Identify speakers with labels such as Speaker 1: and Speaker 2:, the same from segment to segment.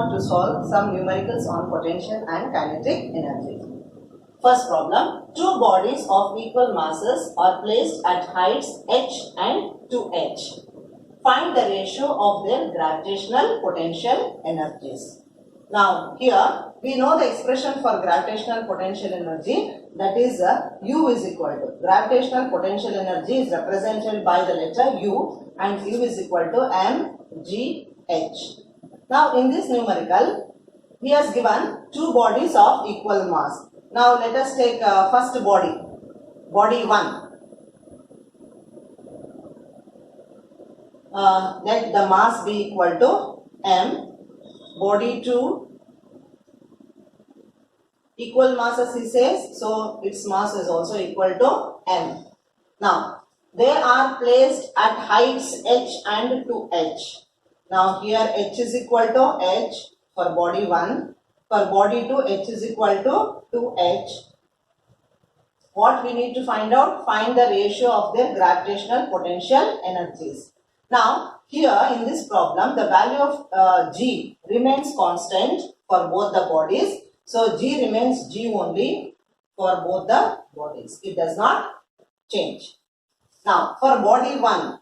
Speaker 1: on to solve some numericals on potential and kinetic energy. First problem, two bodies of equal masses are placed at heights h and 2h. Find the ratio of their gravitational potential energies. Now here we know the expression for gravitational potential energy, that is U is equal to, gravitational potential energy is represented by the letter U and U is equal to mgh. Now in this numerical, he has given two bodies of equal mass. Now let us take first body, body 1. Let the mass be equal to m. Body 2, equal masses he says, so its mass is also equal to m. Now they are placed at heights h and 2h. Now here h is equal to h for body 1, for body 2 h is equal to 2h. What we need to find out? Find the ratio of their gravitational potential energies. Now here in this problem the value of g remains constant for both the bodies. So g remains g only for both the bodies. It does not change. Now for body 1,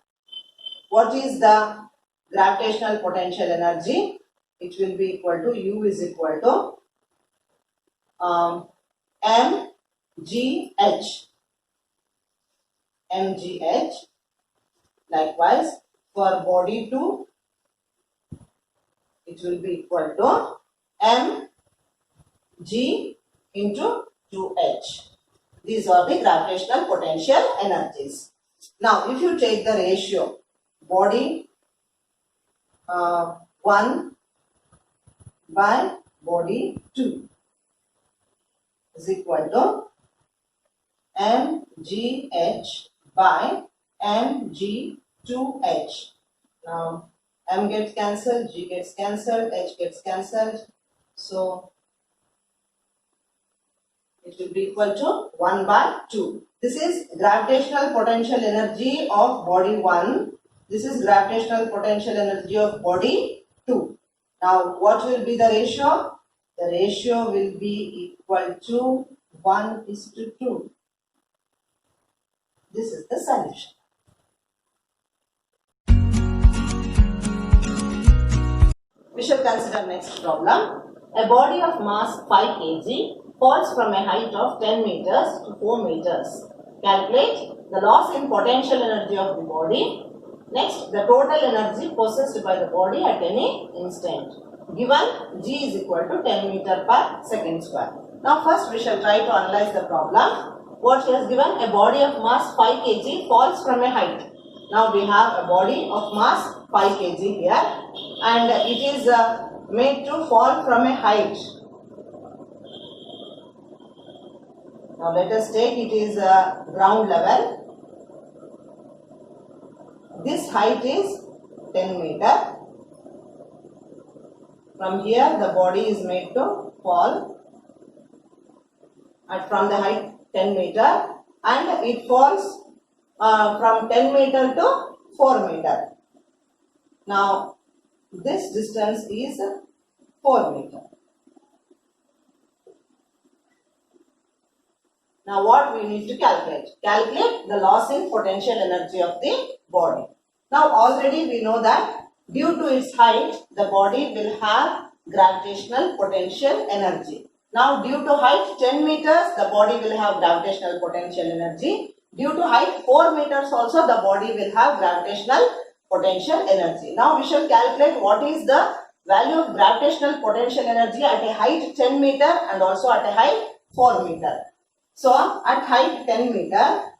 Speaker 1: what is the gravitational potential energy? It will be equal to U is equal to mgh. Likewise for body 2, it will be equal to mg into 2h. These are the gravitational potential energies. Now if you take the ratio, body 1 by body 2 is equal to mgh by mg2h. Now m gets cancelled, g gets cancelled, h gets cancelled. So it will be equal to 1 by 2. This is gravitational potential energy of body 1. This is gravitational potential energy of body 2. Now what will be the ratio? The ratio will be equal to 1:2. This is the solution. We shall consider next problem. A body of mass 5 kg falls from a height of 10 meters to 4 meters. Calculate the loss in potential energy of the body. Next, the total energy possessed by the body at any instant. Given g is equal to 10 meter per second square. Now first we shall try to analyze the problem. What he has given, a body of mass 5 kg falls from a height. Now we have a body of mass 5 kg here and it is made to fall from a height. Now let us take it is ground level. This height is 10 meter. From here the body is made to fall at from the height 10 meter and it falls from 10 meter to 4 meter. Now this distance is 4 meter. Now what we need to calculate? Calculate the loss in potential energy of the body. Now already we know that due to its height, the body will have gravitational potential energy. Now due to height 10 meters, the body will have gravitational potential energy. Due to height 4 meters also, the body will have gravitational potential energy. Now we shall calculate what is the value of gravitational potential energy at a height 10 meter and also at a height 4 meter. So at height 10 meter,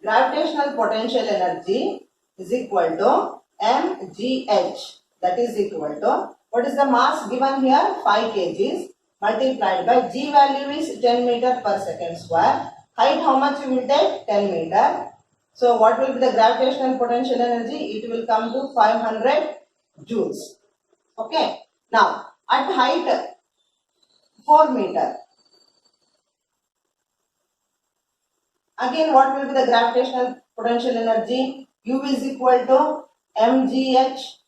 Speaker 1: gravitational potential energy is equal to mgh. That is equal to, what is the mass given here? 5 kgs multiplied by g value is 10 meter per second square. Height how much you will take? 10 meter. So what will be the gravitational potential energy? It will come to 500 joules. Okay. Now at height 4 meter. Again, what will be the gravitational potential energy? U is equal to mgh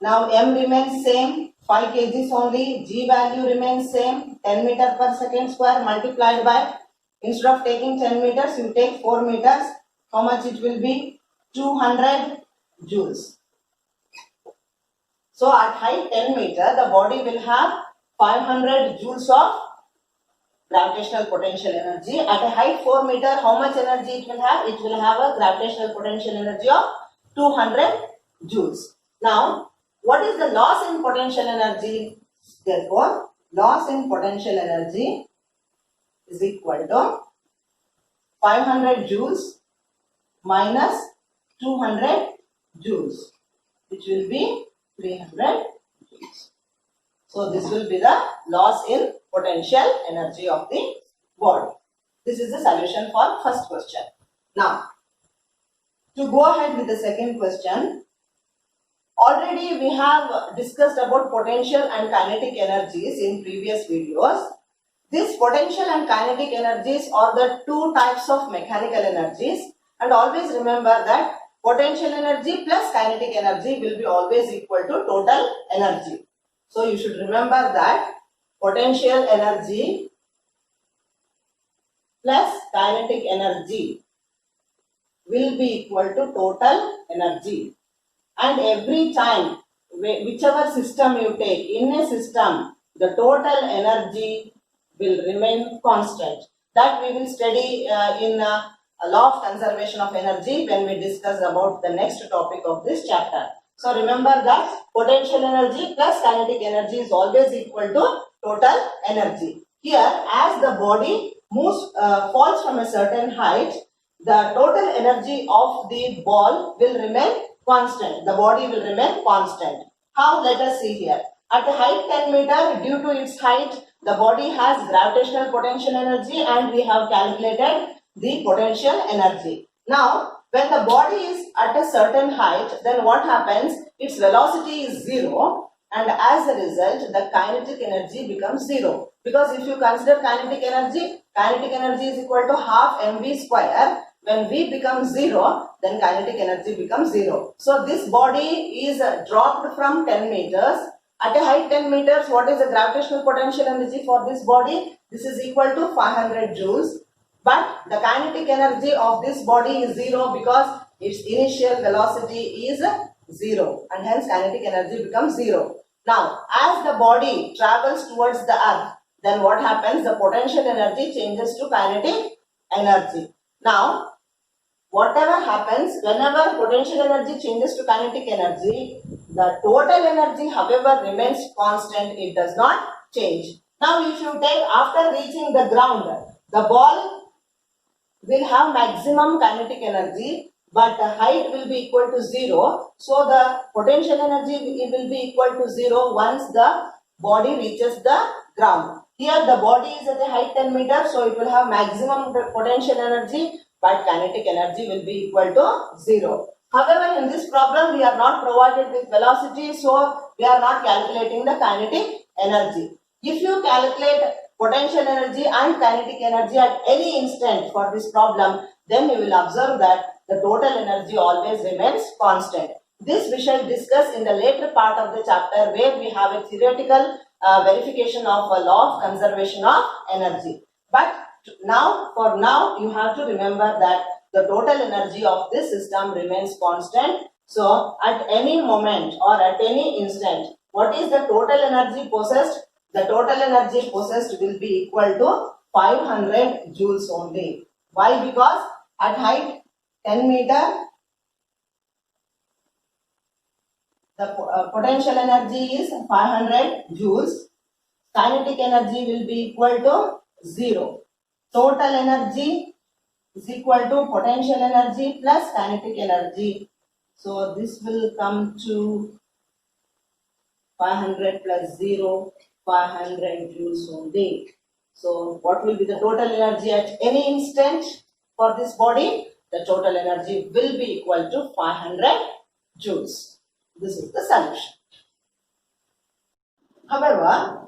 Speaker 1: Now m remains same, 5 kgs only, g value remains same, 10 meter per second square multiplied by, instead of taking 10 meters, you take 4 meters, how much it will be? 200 joules. So at height 10 meter, the body will have 500 joules of gravitational potential energy. At a height 4 meter, how much energy it will have? It will have a gravitational potential energy of 200 joules. Now, what is the loss in potential energy? Therefore, loss in potential energy is equal to 500 joules minus 200 joules, which will be 300 joules. So this will be the loss in potential energy of the body. This is the solution for first question. Now, to go ahead with the second question, already we have discussed about potential and kinetic energies in previous videos. These potential and kinetic energies are the two types of mechanical energies, and always remember that potential energy plus kinetic energy will be always equal to total energy. So you should remember that potential energy plus kinetic energy will be equal to total energy. And every time, whichever system you take, in a system, the total energy will remain constant. That we will study in law of conservation of energy when we discuss about the next topic of this chapter. So remember that potential energy plus kinetic energy is always equal to total energy. Here, as the body moves, falls from a certain height, the total energy of the ball will remain constant. The body will remain constant. How? Let us see here. At a height 10 meter, due to its height, the body has gravitational potential energy, and we have calculated the potential energy. Now, when the body is at a certain height, then what happens? Its velocity is 0, and as a result, the kinetic energy becomes 0. Because if you consider kinetic energy is equal to half mv square. When v becomes 0, then kinetic energy becomes 0. So this body is dropped from 10 meters. At a height 10 meters, what is the gravitational potential energy for this body? This is equal to 500 joules. But the kinetic energy of this body is 0 because its initial velocity is 0, and hence kinetic energy becomes 0. Now, as the body travels towards the earth, then what happens? The potential energy changes to kinetic energy. Now, whatever happens, whenever potential energy changes to kinetic energy, the total energy, however, remains constant. It does not change. Now, if you take, after reaching the ground, the ball will have maximum kinetic energy, but the height will be equal to 0. So the potential energy will be equal to 0 once the body reaches the ground. Here the body is at a height 10 meters, so it will have maximum potential energy, but kinetic energy will be equal to 0. However, in this problem we are not provided with velocity, so we are not calculating the kinetic energy. If you calculate potential energy and kinetic energy at any instant for this problem, then you will observe that the total energy always remains constant. This we shall discuss in the later part of the chapter, where we have a theoretical verification of a law of conservation of energy. But for now, you have to remember that the total energy of this system remains constant. So at any moment or at any instant, what is the total energy possessed? The total energy possessed will be equal to 500 joules only. Why? Because at height 10 meter, the potential energy is 500 joules. Kinetic energy will be equal to 0. Total energy is equal to potential energy plus kinetic energy. So this will come to 500 plus 0, 500 joules only. So what will be the total energy at any instant for this body? The total energy will be equal to 500 joules. This is the solution. However,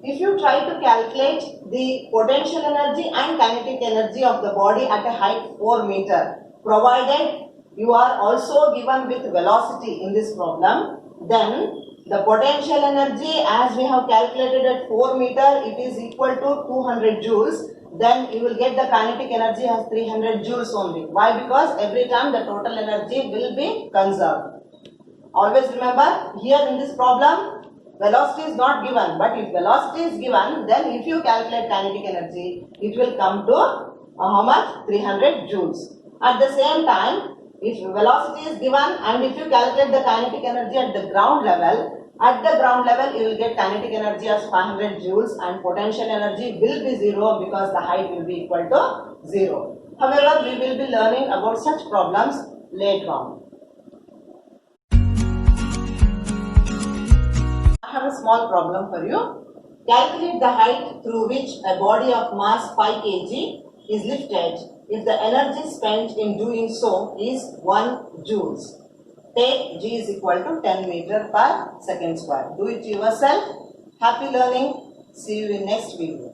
Speaker 1: if you try to calculate the potential energy and kinetic energy of the body at a height 4 meter, provided you are also given with velocity in this problem, then the potential energy as we have calculated at 4 meter, it is equal to 200 joules. Then you will get the kinetic energy as 300 joules only. Why? Because every time the total energy will be conserved. Always remember, here in this problem, velocity is not given, but if velocity is given, then if you calculate kinetic energy, it will come to how much? 300 joules. At the same time, if velocity is given and if you calculate the kinetic energy at the ground level, you will get kinetic energy as 500 joules and potential energy will be 0 because the height will be equal to 0. However, we will be learning about such problems later on. I have a small problem for you. Calculate the height through which a body of mass 5 kg is lifted if the energy spent in doing so is 1 joules. Take G is equal to 10 meter per second square. Do it yourself. Happy learning. See you in next video.